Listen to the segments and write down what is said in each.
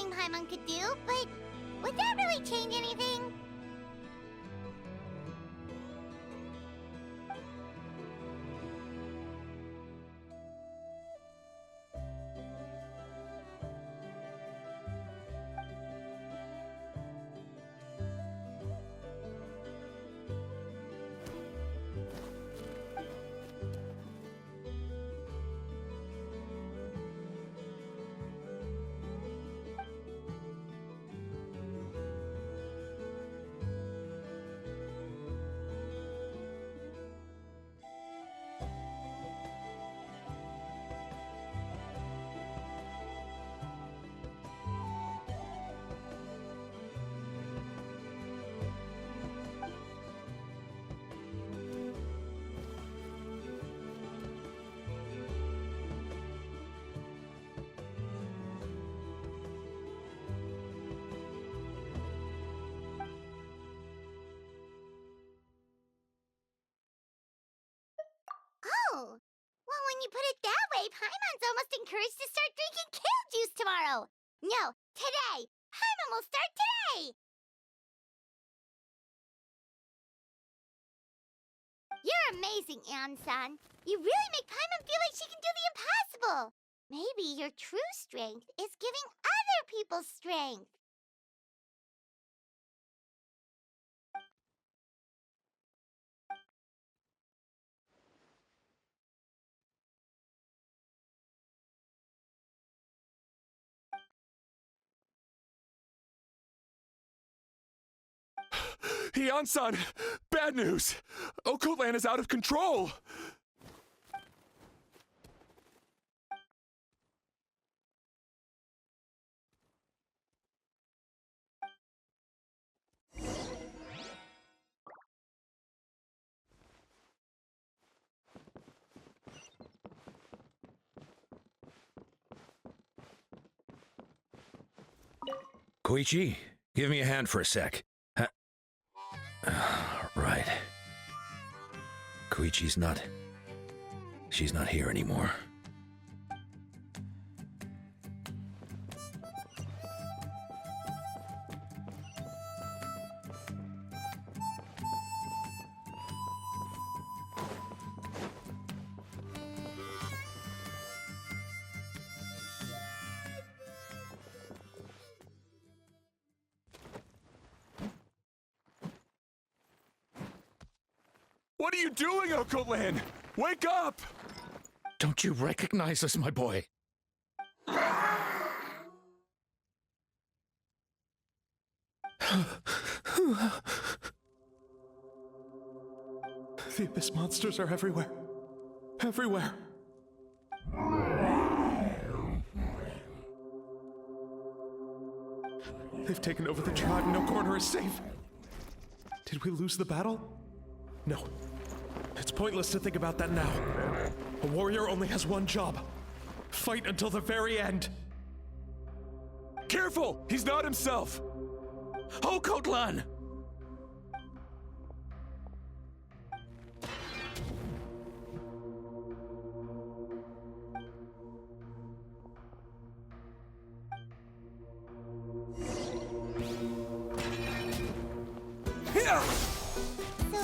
anything Paimon could do, but would that really change anything? Oh, well, when you put it that way, Paimon's almost encouraged to start drinking kale juice tomorrow. No, today. Paimon will start today. You're amazing, Ann-san. You really make Paimon feel like she can do the impossible. Maybe your true strength is giving other people strength. Heian-san! Bad news! Okoland is out of control! Koichi, give me a hand for a sec. Right. Koichi's not... She's not here anymore. What are you doing, Okoland? Wake up! Don't you recognize us, my boy? The Abyss monsters are everywhere. Everywhere. They've taken over the tribe. No corner is safe. Did we lose the battle? No. It's pointless to think about that now. A warrior only has one job. Fight until the very end. Careful! He's not himself! Okotlan! Yeah! So,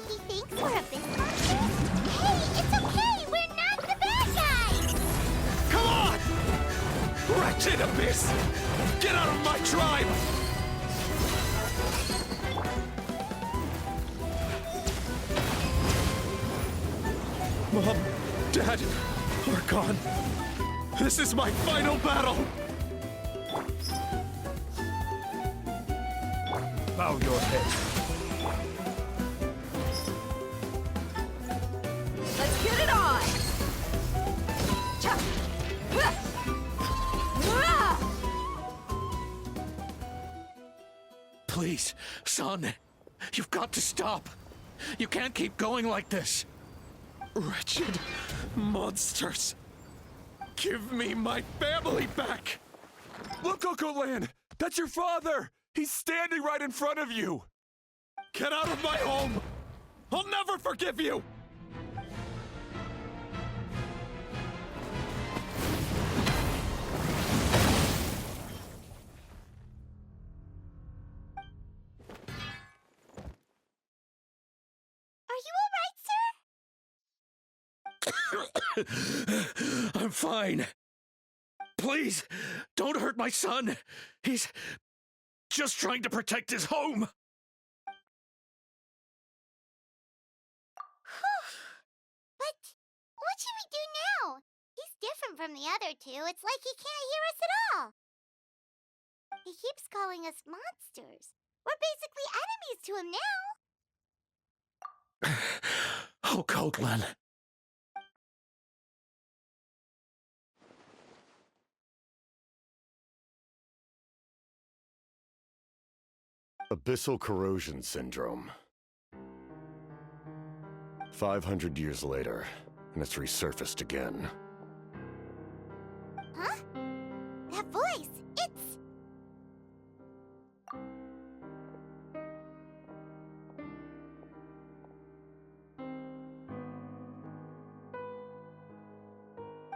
he thinks we're Abyss monsters? Hey, it's okay! We're not the bad guys! Come on! Wretched Abyss! Get out of my tribe! Mom, Dad are gone. This is my final battle! Bow your head. Let's get it on! Cha! Please, son. You've got to stop. You can't keep going like this. Wretched monsters! Give me my family back! Look, Okoland! That's your father! He's standing right in front of you! Get out of my home! I'll never forgive you! I'm fine. Please, don't hurt my son. He's just trying to protect his home. But what should we do now? He's different from the other two. It's like he can't hear us at all. He keeps calling us monsters. We're basically enemies to him now. Oh, Coatlan. Abyssal corrosion syndrome. 500 years later, and it's resurfaced again. Huh? That voice, it's...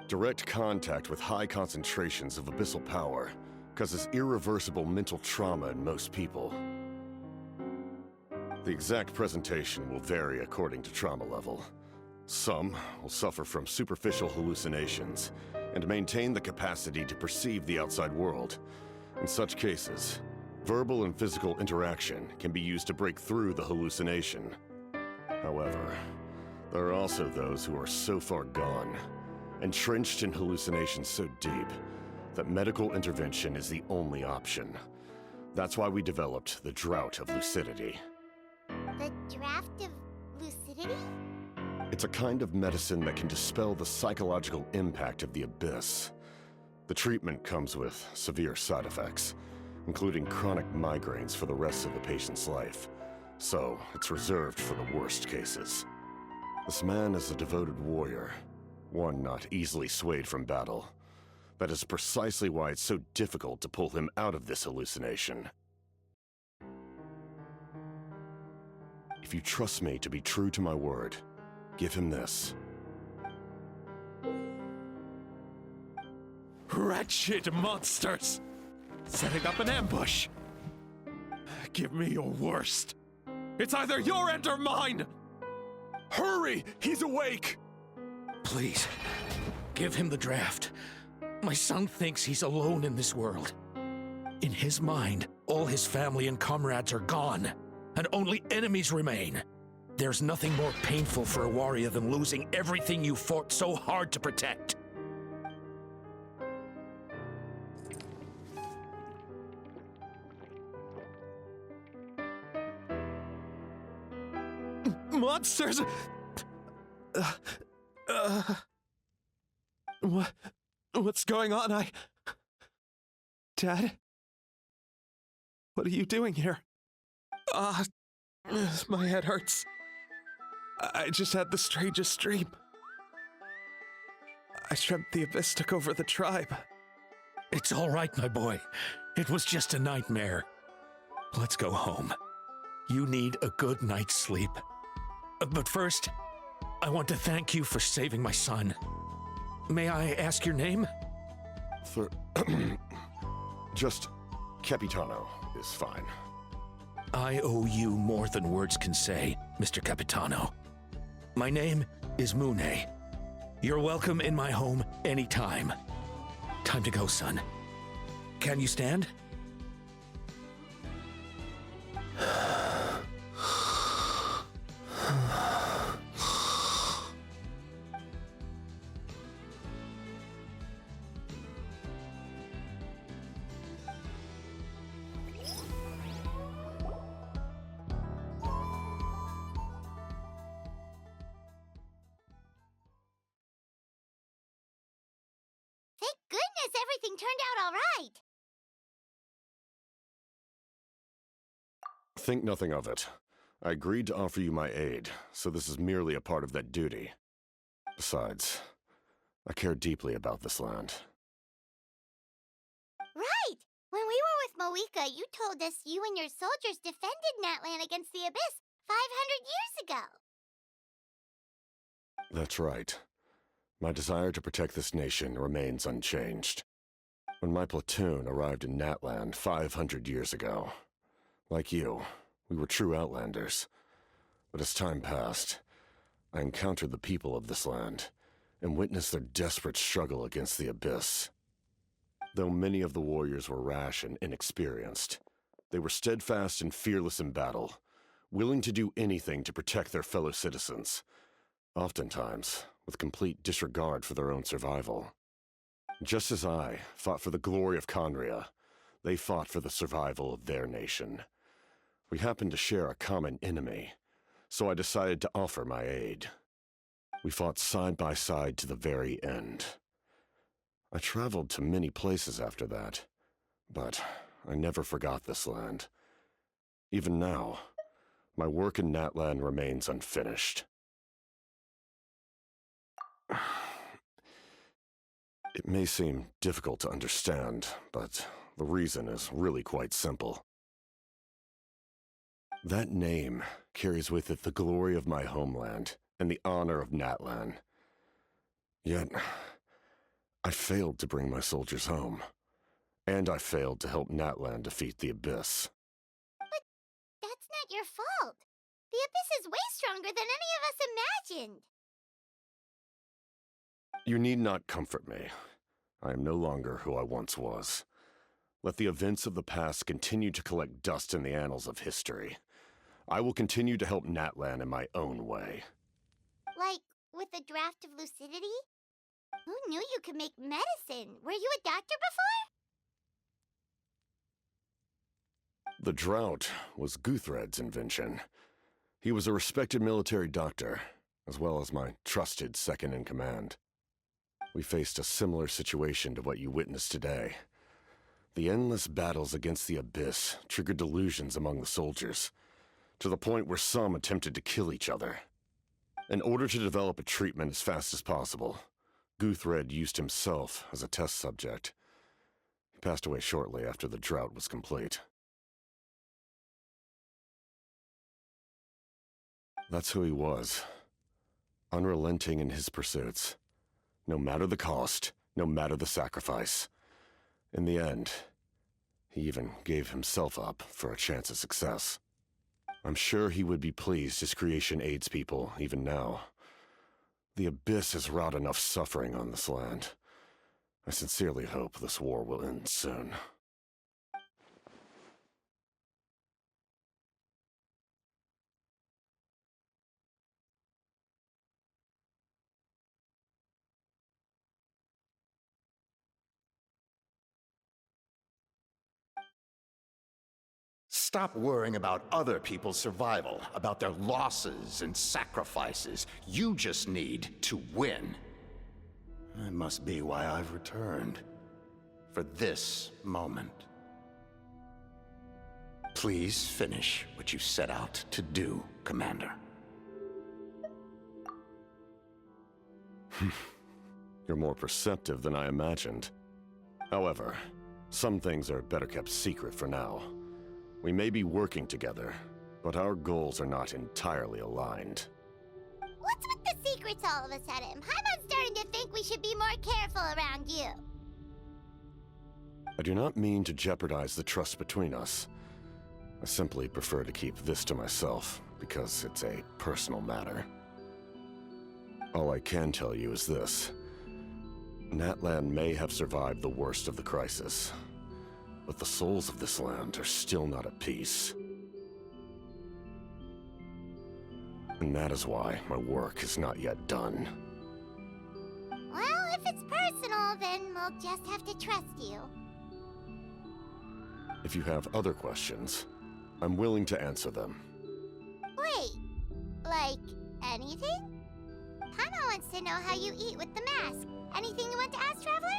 Direct contact with high concentrations of abyssal power causes irreversible mental trauma in most people. The exact presentation will vary according to trauma level. Some will suffer from superficial hallucinations and maintain the capacity to perceive the outside world. In such cases, verbal and physical interaction can be used to break through the hallucination. However, there are also those who are so far gone, entrenched in hallucinations so deep, that medical intervention is the only option. That's why we developed the Drought of Lucidity. The draft of lucidity? It's a kind of medicine that can dispel the psychological impact of the abyss. The treatment comes with severe side effects, including chronic migraines for the rest of the patient's life. So, it's reserved for the worst cases. This man is a devoted warrior, one not easily swayed from battle. That is precisely why it's so difficult to pull him out of this hallucination. If you trust me to be true to my word, give him this. Wretched monsters! Setting up an ambush! Give me your worst. It's either your end or mine! Hurry! He's awake! Please, give him the draft. My son thinks he's alone in this world. In his mind, all his family and comrades are gone, and only enemies remain. There's nothing more painful for a warrior than losing everything you fought so hard to protect. Monsters! What's going on? Dad? What are you doing here? My head hurts. I just had the strangest dream. I dreamt the Abyss took over the tribe. It's all right, my boy. It was just a nightmare. Let's go home. You need a good night's sleep. But first, I want to thank you for saving my son. May I ask your name? Just Capitano is fine. I owe you more than words can say, Mr. Capitano. My name is Mune. You're welcome in my home anytime. Time to go, son. Can you stand? Thank goodness everything turned out all right. Think nothing of it. I agreed to offer you my aid, so this is merely a part of that duty. Besides, I care deeply about this land. Right! When we were with Moika, you told us you and your soldiers defended Natlan against the Abyss 500 years ago. That's right. My desire to protect this nation remains unchanged. When my platoon arrived in Natlan 500 years ago, like you, we were true outlanders. But as time passed, I encountered the people of this land and witnessed their desperate struggle against the Abyss. Though many of the warriors were rash and inexperienced, they were steadfast and fearless in battle, willing to do anything to protect their fellow citizens, oftentimes with complete disregard for their own survival. Just as I fought for the glory of Conria, they fought for the survival of their nation. We happened to share a common enemy, so I decided to offer my aid. We fought side by side to the very end. I traveled to many places after that, but I never forgot this land. Even now, my work in Natlan remains unfinished. It may seem difficult to understand, but the reason is really quite simple. That name carries with it the glory of my homeland and the honor of Natlan. Yet, I failed to bring my soldiers home, and I failed to help Natlan defeat the Abyss. But that's not your fault. The Abyss is way stronger than any of us imagined. You need not comfort me. I am no longer who I once was. Let the events of the past continue to collect dust in the annals of history. I will continue to help Natlan in my own way. Like, with the draft of lucidity? Who knew you could make medicine? Were you a doctor before? The drought was Guthred's invention. He was a respected military doctor, as well as my trusted second-in-command. We faced a similar situation to what you witnessed today. The endless battles against the Abyss triggered delusions among the soldiers, to the point where some attempted to kill each other. In order to develop a treatment as fast as possible, Guthred used himself as a test subject. He passed away shortly after the drought was complete. That's who he was. Unrelenting in his pursuits. No matter the cost, no matter the sacrifice. In the end, he even gave himself up for a chance at success. I'm sure he would be pleased his creation aids people, even now. The Abyss has wrought enough suffering on this land. I sincerely hope this war will end soon. Stop worrying about other people's survival, about their losses and sacrifices. You just need to win. That must be why I've returned. For this moment. Please finish what you set out to do, Commander. You're more perceptive than I imagined. However, some things are better kept secret for now. We may be working together, but our goals are not entirely aligned. What's with the secrets all of a sudden? Paimon's starting to think we should be more careful around you. I do not mean to jeopardize the trust between us. I simply prefer to keep this to myself, because it's a personal matter. All I can tell you is this. Natlan may have survived the worst of the crisis, but the souls of this land are still not at peace. And that is why my work is not yet done. Well, if it's personal, then we'll just have to trust you. If you have other questions, I'm willing to answer them. Wait, like anything? Paimon wants to know how you eat with the mask. Anything you want to ask, Traveler?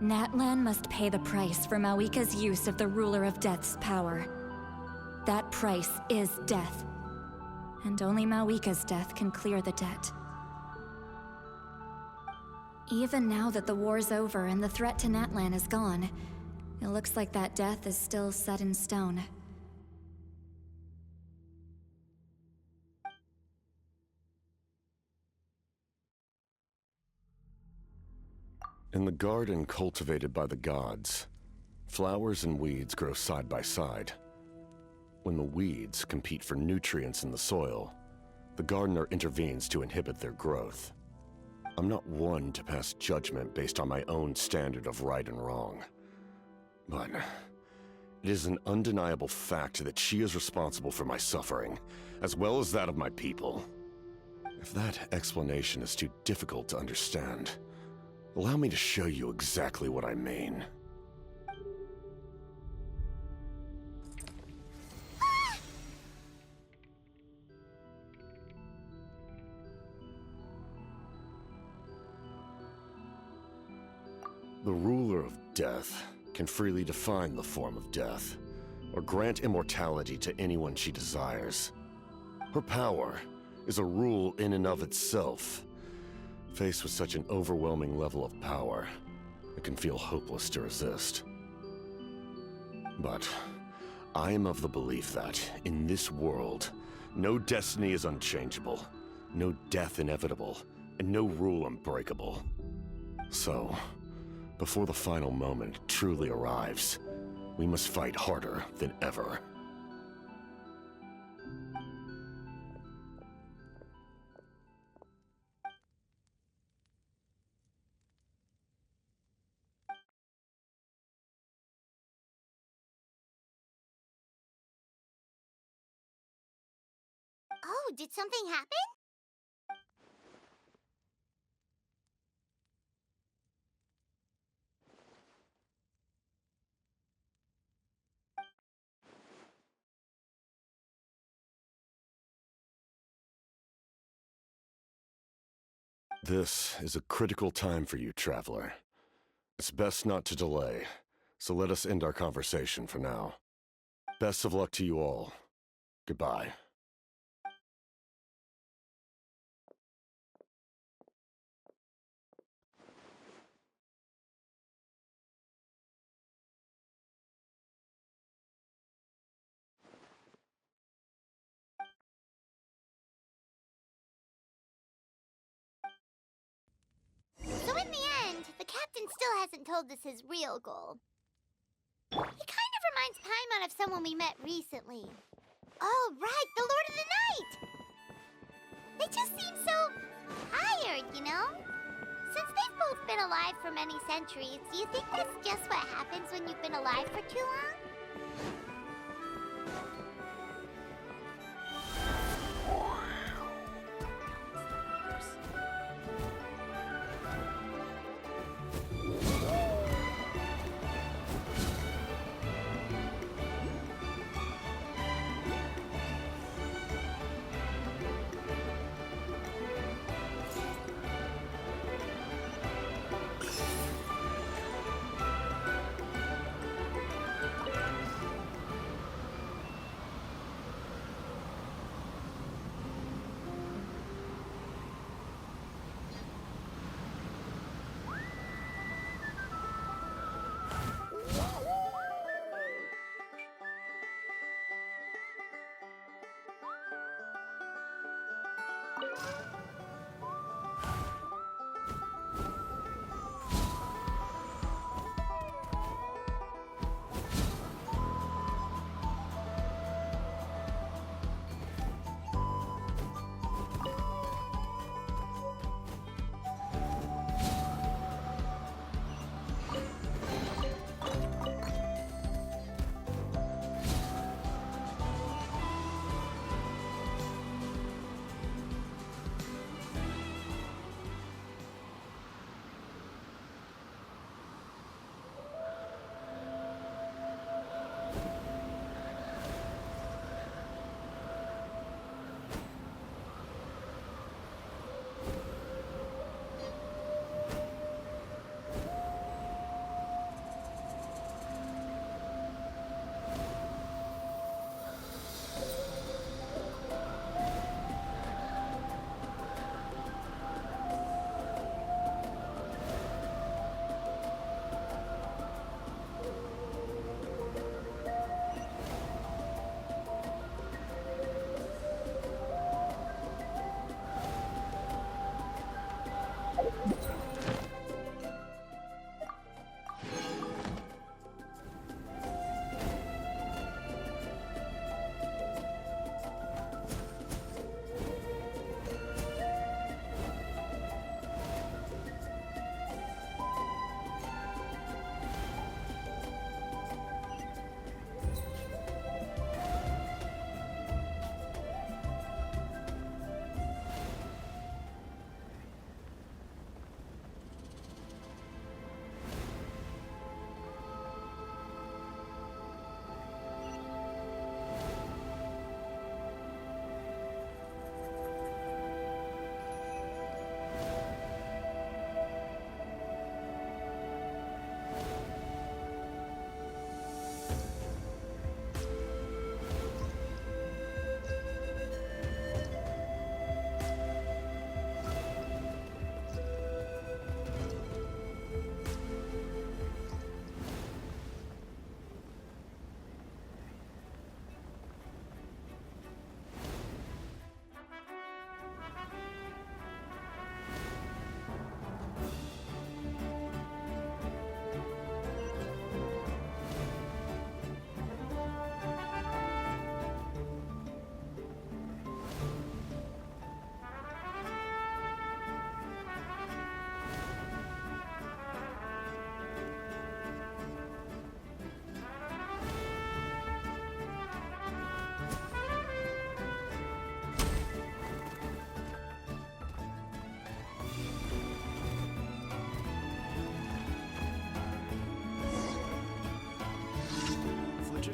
Natlan must pay the price for Mawika's use of the Ruler of Death's power. That price is death. And only Mawika's death can clear the debt. Even now that the war's over and the threat to Natlan is gone, it looks like that death is still set in stone. In the garden cultivated by the gods, flowers and weeds grow side by side. When the weeds compete for nutrients in the soil, the gardener intervenes to inhibit their growth. I'm not one to pass judgment based on my own standard of right and wrong. But it is an undeniable fact that she is responsible for my suffering, as well as that of my people. If that explanation is too difficult to understand, allow me to show you exactly what I mean. The ruler of death can freely define the form of death, or grant immortality to anyone she desires. Her power is a rule in and of itself. Faced with such an overwhelming level of power, it can feel hopeless to resist. But I am of the belief that, in this world, no destiny is unchangeable, no death inevitable, and no rule unbreakable. So, before the final moment truly arrives, we must fight harder than ever. Oh, did something happen? This is a critical time for you, traveler. It's best not to delay, so let us end our conversation for now. Best of luck to you all. Goodbye. So in the end, the captain still hasn't told us his real goal. He kind of reminds Paimon of someone we met recently. Oh, right, the Lord of the Night! They just seem so tired, you know? Since they've both been alive for many centuries, do you think that's just what happens when you've been alive for too long?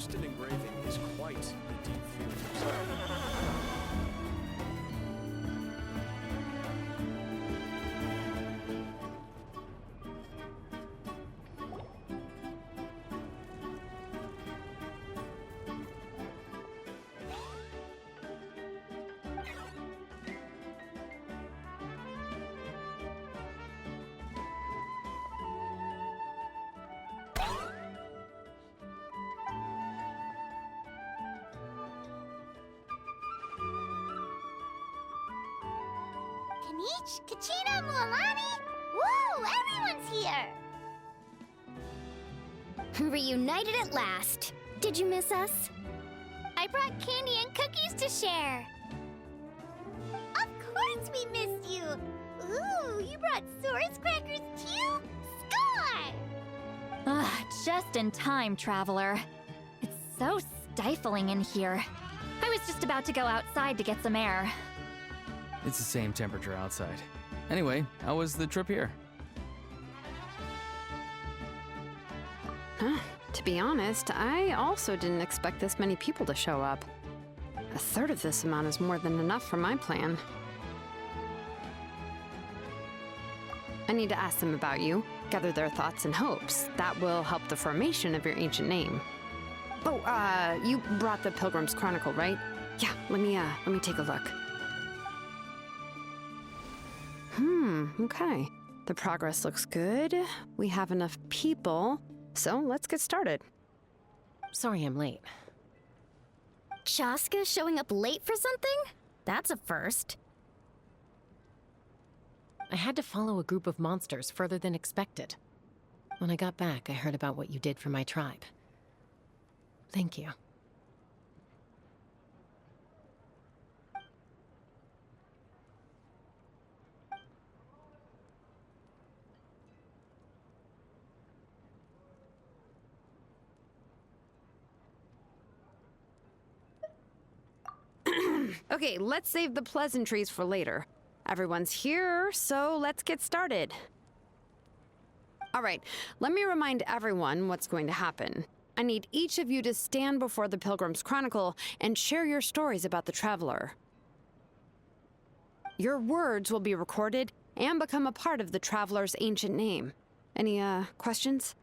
Twisted engraving is quite the deep feeling. Kanich, Kachina, Mualani? Woo! Everyone's here! Reunited at last. Did you miss us? I brought candy and cookies to share. Of course we missed you! Ooh, you brought Source crackers too? Score! Just in time, traveler. It's so stifling in here. I was just about to go outside to get some air. It's the same temperature outside. Anyway, how was the trip here? To be honest, I also didn't expect this many people to show up. A third of this amount is more than enough for my plan. I need to ask them about you, gather their thoughts and hopes. That will help the formation of your ancient name. Oh, you brought the Pilgrim's Chronicle, right? Yeah, let me take a look. Okay. The progress looks good. We have enough people, so let's get started. Sorry I'm late. Chaska showing up late for something? That's a first. I had to follow a group of monsters further than expected. When I got back, I heard about what you did for my tribe. Thank you. Okay, let's save the pleasantries for later. Everyone's here, so let's get started. All right, let me remind everyone what's going to happen. I need each of you to stand before the Pilgrim's Chronicle and share your stories about the Traveler. Your words will be recorded and become a part of the Traveler's ancient name. Any, questions?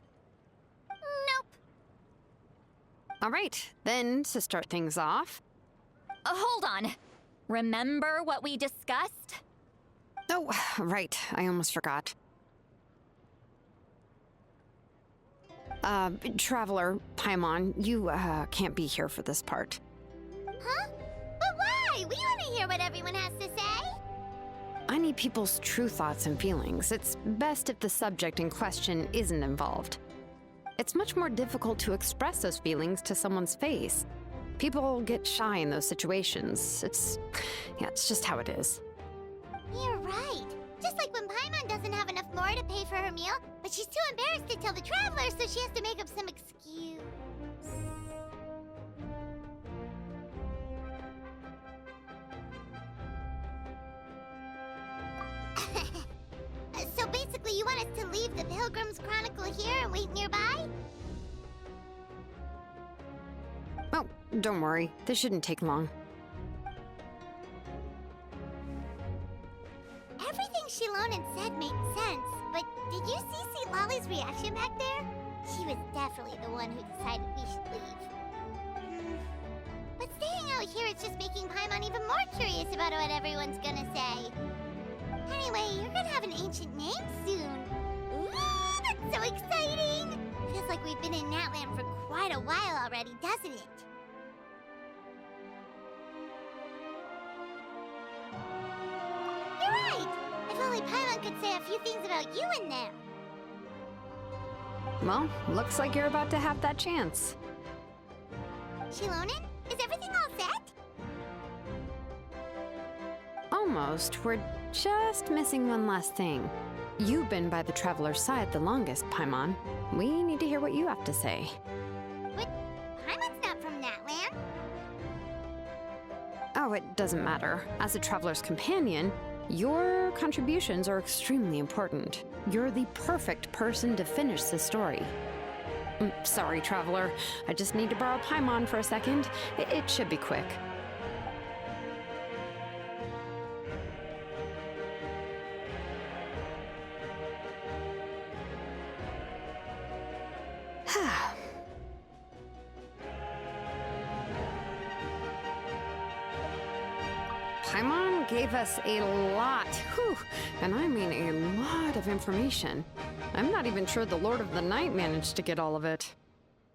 Nope. All right, then, to start things off... Hold on. Remember what we discussed? Oh, right, I almost forgot. Traveler, Paimon, you, can't be here for this part. Huh? But why? We want to hear what everyone has to say. I need people's true thoughts and feelings. It's best if the subject in question isn't involved. It's much more difficult to express those feelings to someone's face. People get shy in those situations. It's just how it is. You're right. Just like when Paimon doesn't have enough more to pay for her meal, but she's too embarrassed to tell the Traveler, so she has to make up some excuse. So basically, you want us to leave the Pilgrim's Chronicle here and wait nearby? Oh, don't worry. This shouldn't take long. Everything Shilonen said made sense, but did you see Lolly's reaction back there? She was definitely the one who decided we should leave. But staying out here is just making Paimon even more curious about what everyone's gonna say. Anyway, you're gonna have an ancient name soon. Ooh, that's so exciting! Feels like we've been in Natland for quite a while already, doesn't it? You're right! If only Paimon could say a few things about you in there. Well, looks like you're about to have that chance. Shilonen, is everything all set? Almost. We're just missing one last thing. You've been by the Traveler's side the longest, Paimon. We need to hear what you have to say. But Paimon's not from Natland. Oh, it doesn't matter. As a Traveler's companion, your contributions are extremely important. You're the perfect person to finish this story. Sorry, Traveler. I just need to borrow Paimon for a second. It should be quick. Paimon gave us a lot, whew, and I mean a lot of information. I'm not even sure the Lord of the Night managed to get all of it.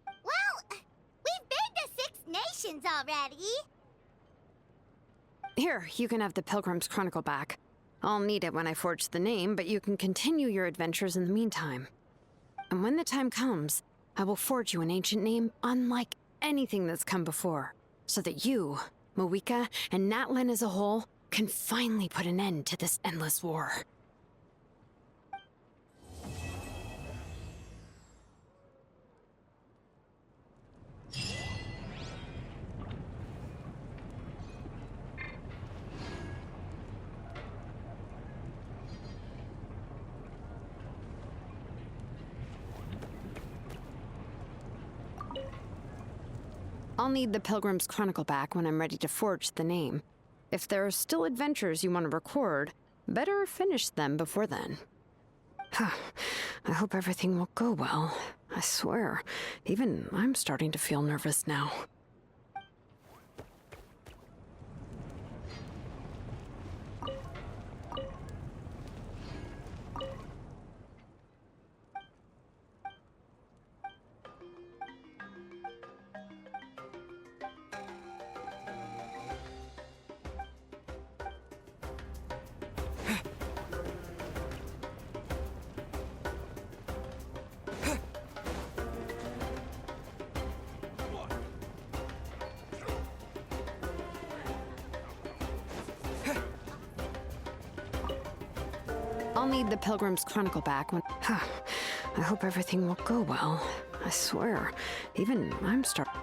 Well, we've been to 6 nations already. Here, you can have the Pilgrim's Chronicle back. I'll need it when I forge the name, but you can continue your adventures in the meantime. And when the time comes, I will forge you an ancient name unlike anything that's come before, so that you, Mawika, and Natlan as a whole can finally put an end to this endless war. I'll need the Pilgrim's Chronicle back when I'm ready to forge the name. If there are still adventures you want to record, better finish them before then. I hope everything will go well. I swear, even I'm starting to feel nervous now. I'll need the Pilgrim's Chronicle back when... I hope everything will go well. I swear, even I'm starting...